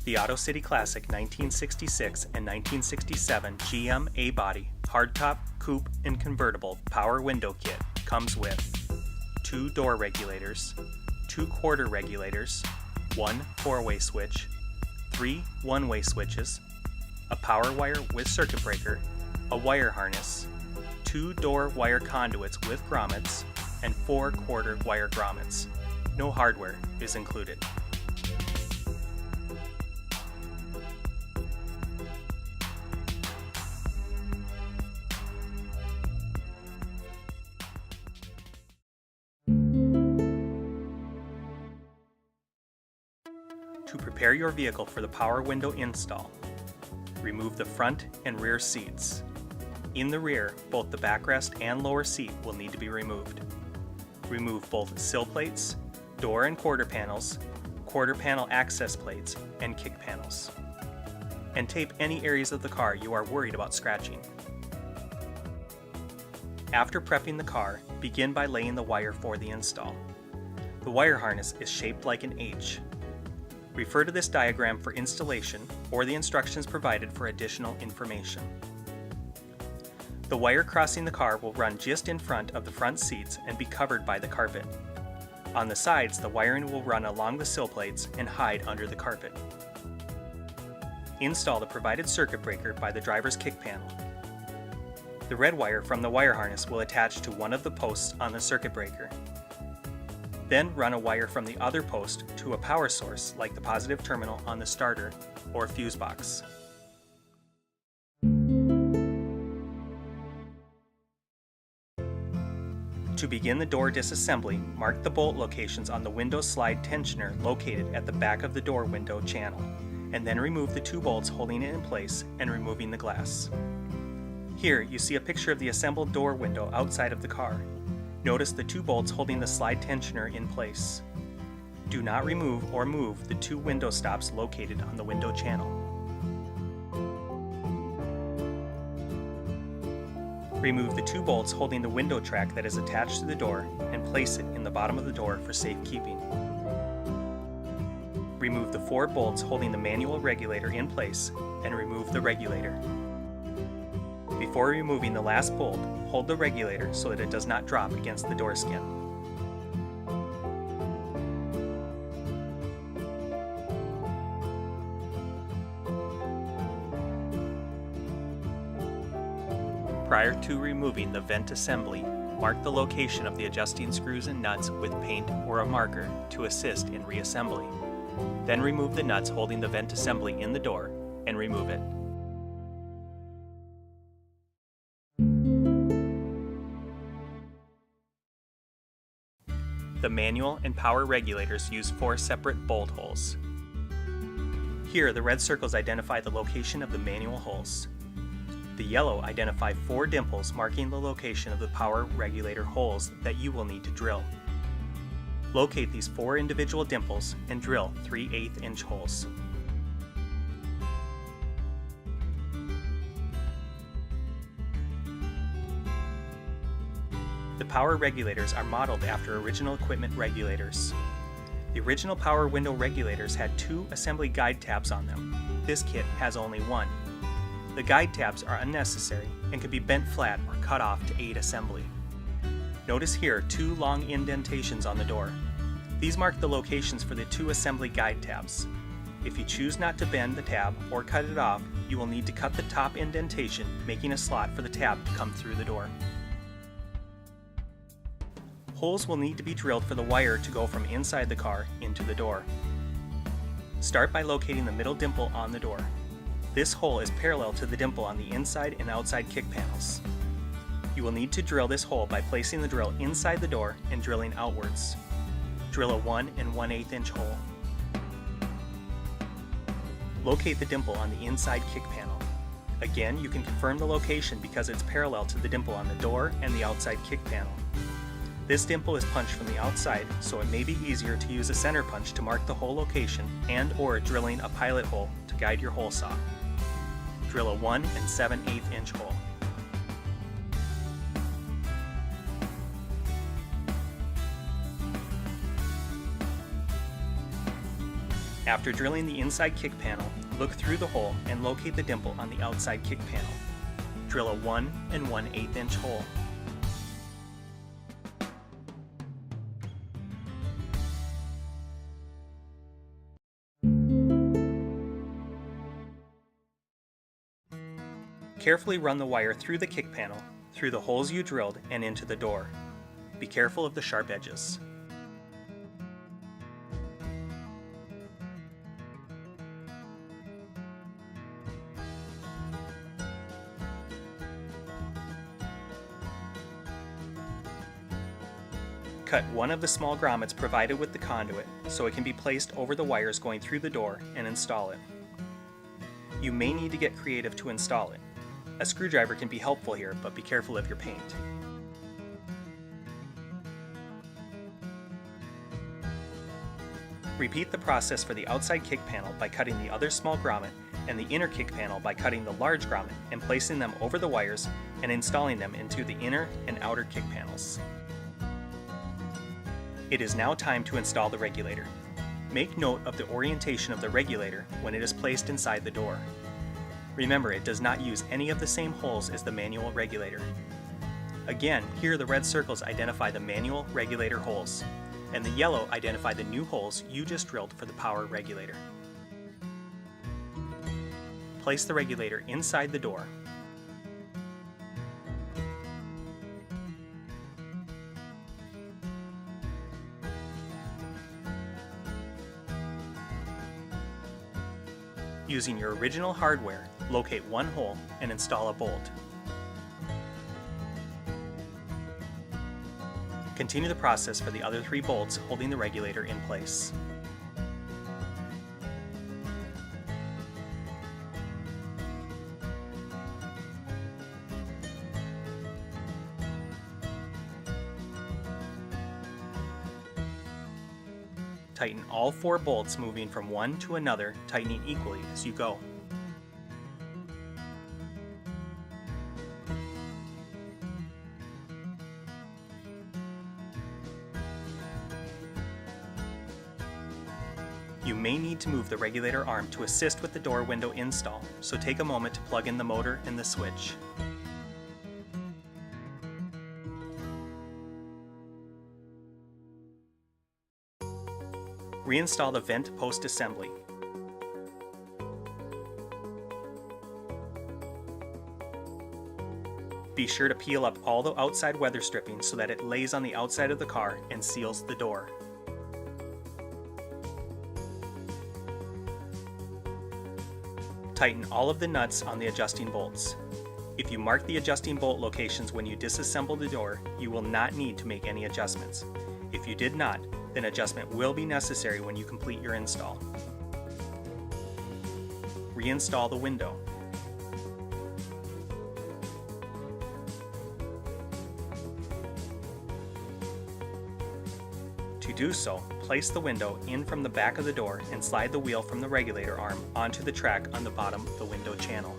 The Auto City Classic 1966 and 1967 GM A-Body hardtop, coupe, and convertible power window kit comes with 2 door regulators, 2 quarter regulators, 1 4-way switch, 3 one-way switches, a power wire with circuit breaker, a wire harness, 2 door wire conduits with grommets, and 4 quarter wire grommets. No hardware is included. To prepare your vehicle for the power window install, remove the front and rear seats. In the rear, both the backrest and lower seat will need to be removed. Remove both sill plates, door and quarter panel access plates, and kick panels. And tape any areas of the car you are worried about scratching. After prepping the car, begin by laying the wire for the install. The wire harness is shaped like an H. Refer to this diagram for installation or the instructions provided for additional information. The wire crossing the car will run just in front of the front seats and be covered by the carpet. On the sides, the wiring will run along the sill plates and hide under the carpet. Install the provided circuit breaker by the driver's kick panel. The red wire from the wire harness will attach to one of the posts on the circuit breaker. Then run a wire from the other post to a power source like the positive terminal on the starter or fuse box. To begin the door disassembly, mark the bolt locations on the window slide tensioner located at the back of the door window channel, and then remove the 2 bolts holding it in place and removing the glass. Here you see a picture of the assembled door window outside of the car. Notice the 2 bolts holding the slide tensioner in place. Do not remove or move the 2 window stops located on the window channel. Remove the 2 bolts holding the window track that is attached to the door and place it in the bottom of the door for safekeeping. Remove the 4 bolts holding the manual regulator in place and remove the regulator. Before removing the last bolt, hold the regulator so that it does not drop against the door skin. Prior to removing the vent assembly, mark the location of the adjusting screws and nuts with paint or a marker to assist in reassembly. Then remove the nuts holding the vent assembly in the door and remove it. The manual and power regulators use 4 separate bolt holes. Here, the red circles identify the location of the manual holes. The yellow identify 4 dimples marking the location of the power regulator holes that you will need to drill. Locate these 4 individual dimples and drill 3/8 inch holes. The power regulators are modeled after original equipment regulators. The original power window regulators had 2 assembly guide tabs on them. This kit has only 1. The guide tabs are unnecessary and can be bent flat or cut off to aid assembly. Notice here 2 long indentations on the door. These mark the locations for the 2 assembly guide tabs. If you choose not to bend the tab or cut it off, you will need to cut the top indentation, making a slot for the tab to come through the door. Holes will need to be drilled for the wire to go from inside the car into the door. Start by locating the middle dimple on the door. This hole is parallel to the dimple on the inside and outside kick panels. You will need to drill this hole by placing the drill inside the door and drilling outwards. Drill a 1 1/8 inch hole. Locate the dimple on the inside kick panel. Again, you can confirm the location because it's parallel to the dimple on the door and the outside kick panel. This dimple is punched from the outside, so it may be easier to use a center punch to mark the hole location and/or drilling a pilot hole to guide your hole saw. Drill a 1 7/8 inch hole. After drilling the inside kick panel, look through the hole and locate the dimple on the outside kick panel. Drill a 1 1/8 inch hole. Carefully run the wire through the kick panel, through the holes you drilled, and into the door. Be careful of the sharp edges. Cut one of the small grommets provided with the conduit so it can be placed over the wires going through the door and install it. You may need to get creative to install it. A screwdriver can be helpful here, but be careful of your paint. Repeat the process for the outside kick panel by cutting the other small grommet and the inner kick panel by cutting the large grommet and placing them over the wires and installing them into the inner and outer kick panels. It is now time to install the regulator. Make note of the orientation of the regulator when it is placed inside the door. Remember, it does not use any of the same holes as the manual regulator. Again, here the red circles identify the manual regulator holes, and the yellow identify the new holes you just drilled for the power regulator. Place the regulator inside the door. Using your original hardware, locate one hole and install a bolt. Continue the process for the other 3 bolts holding the regulator in place. Tighten all 4 bolts, moving from one to another, tightening equally as you go. You may need to move the regulator arm to assist with the door window install, so take a moment to plug in the motor and the switch. Reinstall the vent post assembly. Be sure to peel up all the outside weather stripping so that it lays on the outside of the car and seals the door. Tighten all of the nuts on the adjusting bolts. If you mark the adjusting bolt locations when you disassemble the door, you will not need to make any adjustments. If you did not, then adjustment will be necessary when you complete your install. Reinstall the window. To do so, place the window in from the back of the door and slide the wheel from the regulator arm onto the track on the bottom of the window channel.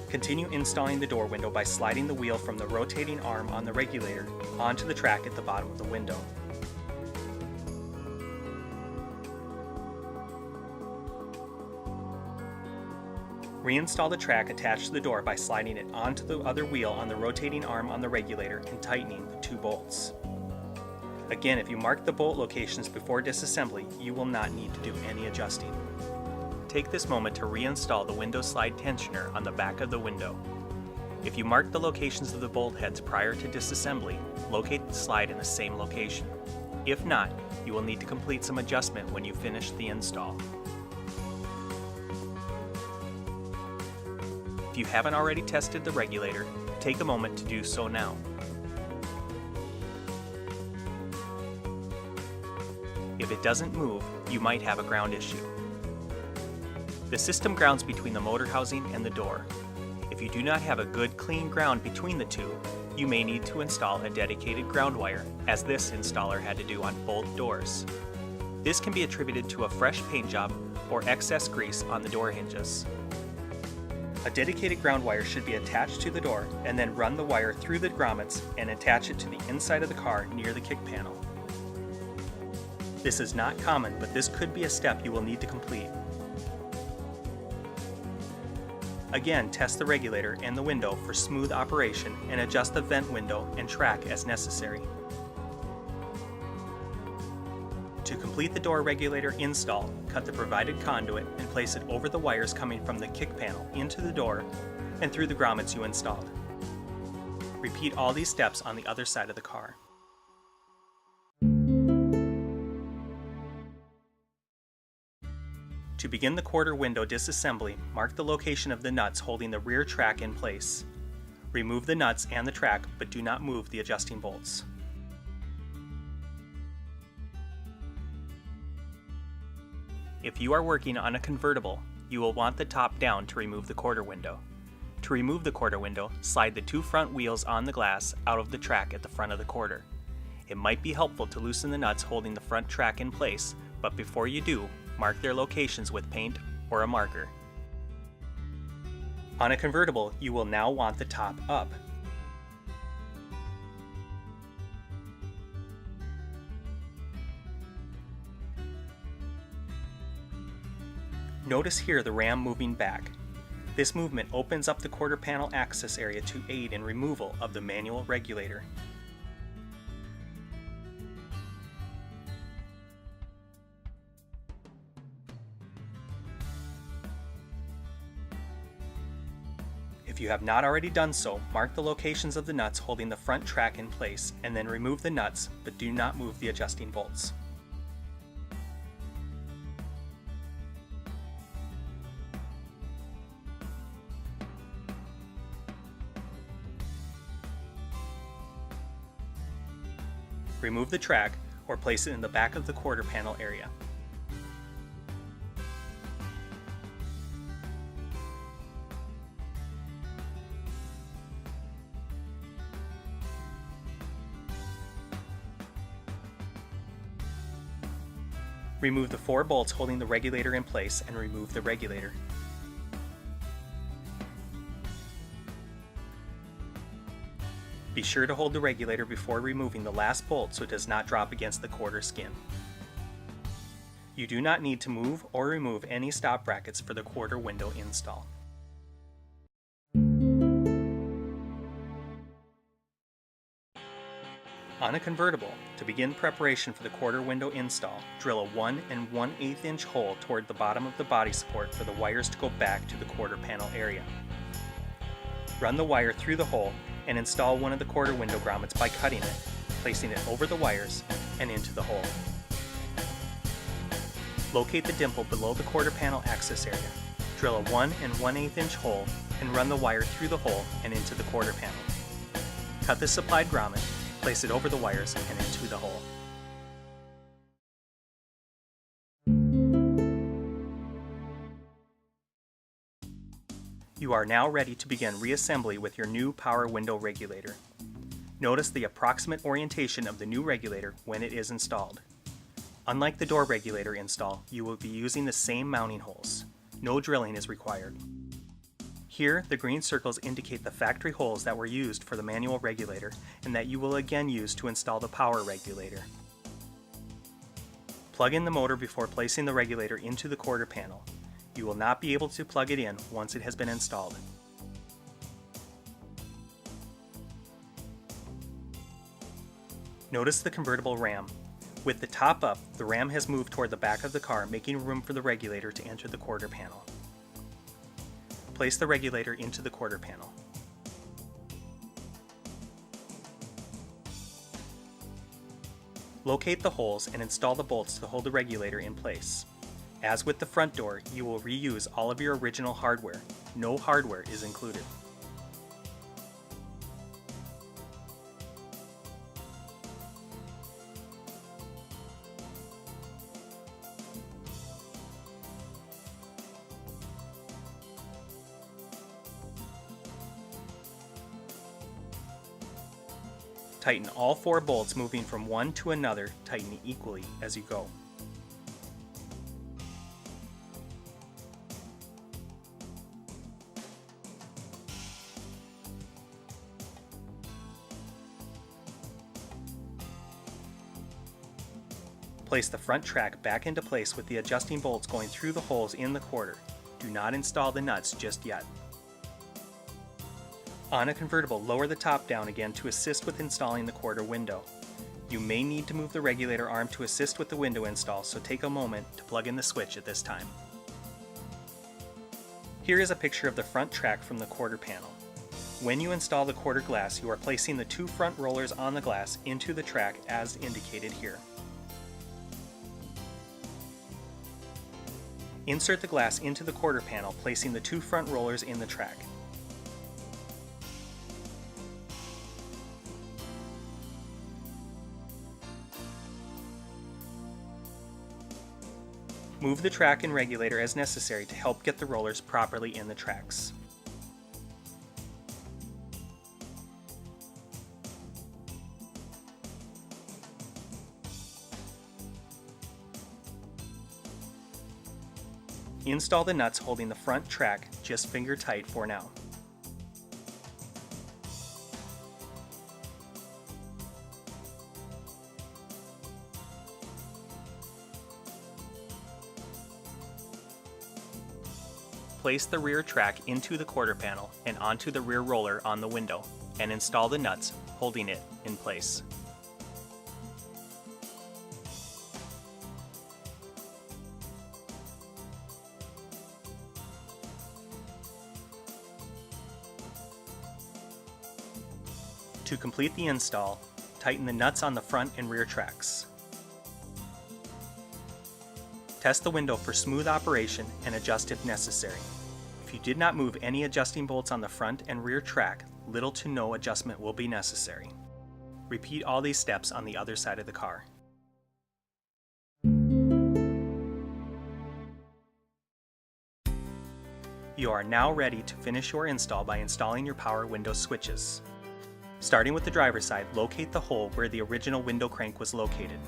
Continue installing the door window by sliding the wheel from the rotating arm on the regulator onto the track at the bottom of the window. Reinstall the track attached to the door by sliding it onto the other wheel on the rotating arm on the regulator and tightening the 2 bolts. Again, if you mark the bolt locations before disassembly, you will not need to do any adjusting. Take this moment to reinstall the window slide tensioner on the back of the window. If you mark the locations of the bolt heads prior to disassembly, locate the slide in the same location. If not, you will need to complete some adjustment when you finish the install. If you haven't already tested the regulator, take a moment to do so now. If it doesn't move, you might have a ground issue. The system grounds between the motor housing and the door. If you do not have a good clean ground between the two, you may need to install a dedicated ground wire, as this installer had to do on both doors. This can be attributed to a fresh paint job or excess grease on the door hinges. A dedicated ground wire should be attached to the door, and then run the wire through the grommets and attach it to the inside of the car near the kick panel. This is not common, but this could be a step you will need to complete. Again, test the regulator and the window for smooth operation and adjust the vent window and track as necessary. To complete the door regulator install, cut the provided conduit and place it over the wires coming from the kick panel into the door and through the grommets you installed. Repeat all these steps on the other side of the car. To begin the quarter window disassembly, mark the location of the nuts holding the rear track in place. Remove the nuts and the track, but do not move the adjusting bolts. If you are working on a convertible, you will want the top down to remove the quarter window. To remove the quarter window, slide the two front wheels on the glass out of the track at the front of the quarter. It might be helpful to loosen the nuts holding the front track in place, but before you do, mark their locations with paint or a marker. On a convertible, you will now want the top up. Notice here the ram moving back. This movement opens up the quarter panel access area to aid in removal of the manual regulator. If you have not already done so, mark the locations of the nuts holding the front track in place and then remove the nuts, but do not move the adjusting bolts. Remove the track or place it in the back of the quarter panel area. Remove the 4 bolts holding the regulator in place and remove the regulator. Be sure to hold the regulator before removing the last bolt so it does not drop against the quarter skin. You do not need to move or remove any stop brackets for the quarter window install. On a convertible, to begin preparation for the quarter window install, drill a 1 1/8 inch hole toward the bottom of the body support for the wires to go back to the quarter panel area. Run the wire through the hole and install one of the quarter window grommets by cutting it, placing it over the wires and into the hole. Locate the dimple below the quarter panel access area. Drill a 1 1/8 inch hole and run the wire through the hole and into the quarter panel. Cut the supplied grommet, place it over the wires and into the hole. You are now ready to begin reassembly with your new power window regulator. Notice the approximate orientation of the new regulator when it is installed. Unlike the door regulator install, you will be using the same mounting holes. No drilling is required. Here, the green circles indicate the factory holes that were used for the manual regulator and that you will again use to install the power regulator. Plug in the motor before placing the regulator into the quarter panel. You will not be able to plug it in once it has been installed. Notice the convertible ram. With the top up, the ram has moved toward the back of the car, making room for the regulator to enter the quarter panel. Place the regulator into the quarter panel. Locate the holes and install the bolts to hold the regulator in place. As with the front door, you will reuse all of your original hardware. No hardware is included. Tighten all 4 bolts, moving from one to another, tightening equally as you go. Place the front track back into place with the adjusting bolts going through the holes in the quarter. Do not install the nuts just yet. On a convertible, lower the top down again to assist with installing the quarter window. You may need to move the regulator arm to assist with the window install, so take a moment to plug in the switch at this time. Here is a picture of the front track from the quarter panel. When you install the quarter glass, you are placing the two front rollers on the glass into the track as indicated here. Insert the glass into the quarter panel, placing the two front rollers in the track. Move the track and regulator as necessary to help get the rollers properly in the tracks. Install the nuts holding the front track just finger tight for now. Place the rear track into the quarter panel and onto the rear roller on the window, and install the nuts holding it in place. To complete the install, tighten the nuts on the front and rear tracks. Test the window for smooth operation and adjust if necessary. If you did not move any adjusting bolts on the front and rear track, little to no adjustment will be necessary. Repeat all these steps on the other side of the car. You are now ready to finish your install by installing your power window switches. Starting with the driver's side, locate the hole where the original window crank was located.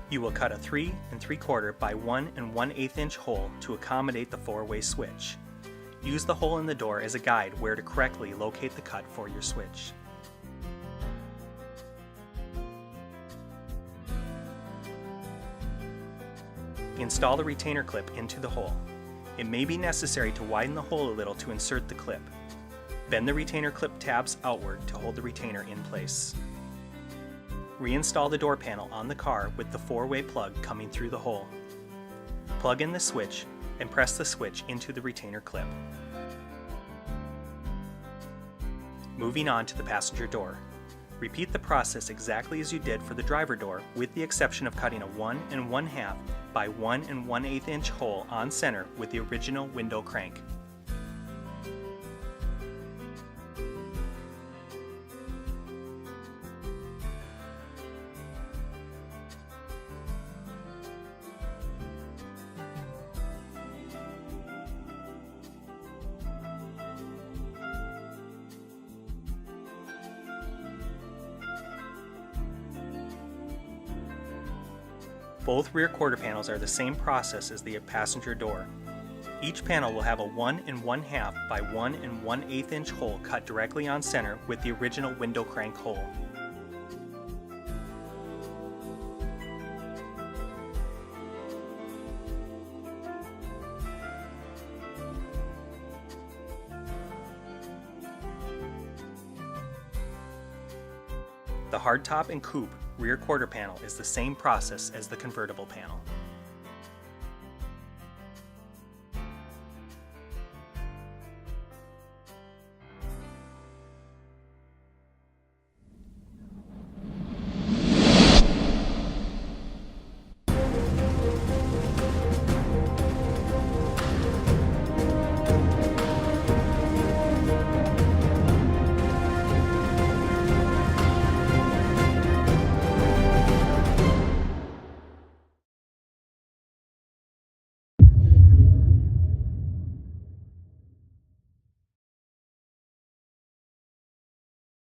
You will cut a 3 3/4 by 1 1/8 inch hole to accommodate the 4-way switch. Use the hole in the door as a guide where to correctly locate the cut for your switch. Install the retainer clip into the hole. It may be necessary to widen the hole a little to insert the clip. Bend the retainer clip tabs outward to hold the retainer in place. Reinstall the door panel on the car with the 4-way plug coming through the hole. Plug in the switch and press the switch into the retainer clip. Moving on to the passenger door. Repeat the process exactly as you did for the driver door, with the exception of cutting a 1 1/2 by 1 1/8 inch hole on center with the original window crank. Both rear quarter panels are the same process as the passenger door. Each panel will have a 1 1/2 by 1 1/8 inch hole cut directly on center with the original window crank hole. The hardtop and coupe rear quarter panel is the same process as the convertible panel.